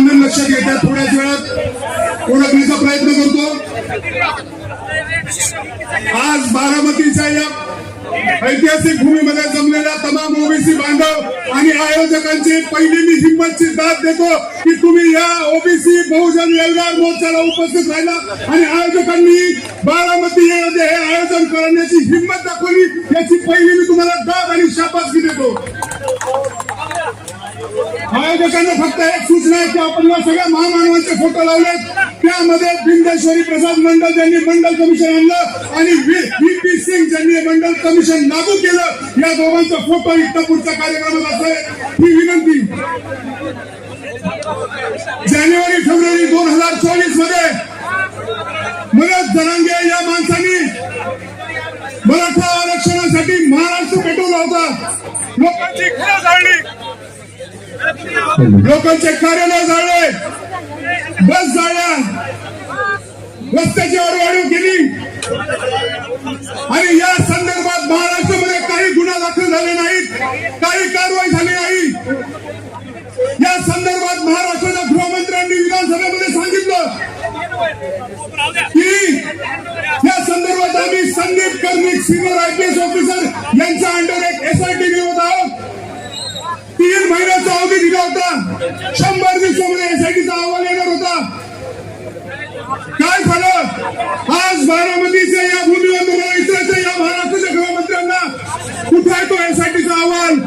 म्हणून लक्षात घेता थोड्याच वेळात ओळखण्याचा प्रयत्न करतो। आज बारामतीच्या या ऐतिहासिक भूमीमध्ये जमलेल्या तमाम ओबीसी बांधव आणि आयोजकांची पहिली मी हिंमतची दाद देतो की तुम्ही या ओबीसी बहुजन एल्गार मोर्चाला उपस्थित राहिला आणि आयोजकांनी बारामतीमध्ये हे आयोजन करण्याची हिंमत दाखवली, याची पहिली मी तुम्हाला दाद आणि शाबासकी देतो। आयोजकांना फक्त एक सूचना आहे की आपण सगळ्या महामानवांचे फोटो लावलेत, त्यामध्ये बिंदेश्वरी प्रसाद मंडल ज्यांनी मंडल कमिशन आणलं आणि व्ही.पी. सिंग ज्यांनी मंडल कमिशन लागू केलं, या दोघांचा फोटो इथं पुढच्या कार्यक्रमात असेल ही विनंती। जानेवारी फेब्रुवारी 2024 मध्ये मनोज जरांगे या माणसांनी मराठा आरक्षणासाठी महाराष्ट्र पेटवला होता, लोकांची घरं जाळली, लोकांचे कार्यालय जाळले, बस जाळल्या, रस्त्याची वाढवाढीव केली आणि या संदर्भात महाराष्ट्रामध्ये काही गुन्हा दाखल झाले नाहीत, काही कारवाई झाली नाही। या संदर्भात महाराष्ट्राच्या गृहमंत्र्यांनी विधानसभेमध्ये सांगितलं की या संदर्भात आम्ही Sandeep Karnik senior IPS officer यांच्या अंडर एक SIT निवडत आहोत। 3 महिन्याचा अवधी दिला होता, 100 दिवसामध्ये SITचा अहवाल येणार होता। काय झालं? आज बारामतीच्या या भूमीवर इतरांच्या या महाराष्ट्राच्या गृहमंत्र्यांना कुठे आहे तो SITचा अहवाल?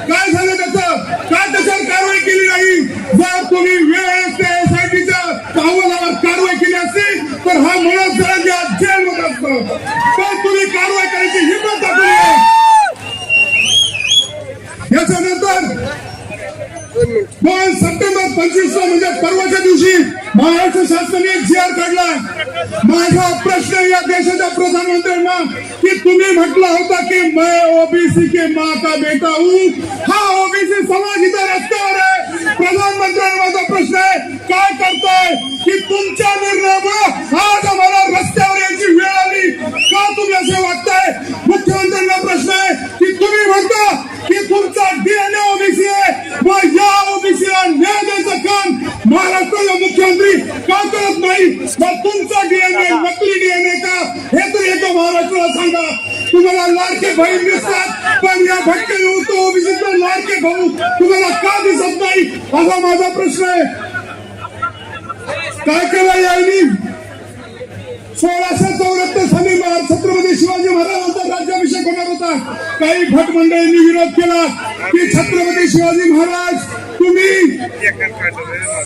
काय झालं त्याचं? का त्याच्यावर कारवाई केली नाही? जर तुम्ही वेळेस त्या SITच्या अहवालावर कारवाई केली असती तर हा मनोज जरांगे आज जेलमध्ये असतो, पण तुम्ही कारवाई करायची हिंमत दाखवली आहे। याच्यानंतर 2 सप्टेंबर 25 म्हणजे परवाच्या दिवशी महाराष्ट्र शासनाने एक GR काढला। माझा प्रश्न या देशाच्या प्रधानमंत्र्यांना की तुम्ही म्हटलं होता की मैं ओबीसी के माँ का बेटा हूँ, हा ओबीसी समाज इथं रस्त्यावर आहे। प्रधानमंत्र्यांना माझा प्रश्न आहे, काय करताय की तुमच्या निर्णयामुळे आज आम्हाला रस्त्यावर यायची वेळ आली, का तुम्ही असे वागताय? मुख्यमंत्र्यांना प्रश्न आहे की तुम्ही म्हणता की तुमचा DNA ओबीसी आहे, मग या ओबीसीला न्याय द्यायचं काम महाराष्ट्राचा मुख्यमंत्री का करत नाही? मग तुमचा DNA नकली DNA का हे तरी एका महाराष्ट्राला सांगा। तुम्हाला लाडके बहीण दिसतात, पण या भटके ओबीसीचा लाडके भाऊ तुम्हाला का दिसत नाही, असा माझा प्रश्न आहे। काय केलं यांनी? 1674 साली छत्रपती शिवाजी महाराजांचा राज्याभिषेक होणार होता, काही भट मंडळींनी विरोध केला की छत्रपती शिवाजी महाराज तुम्ही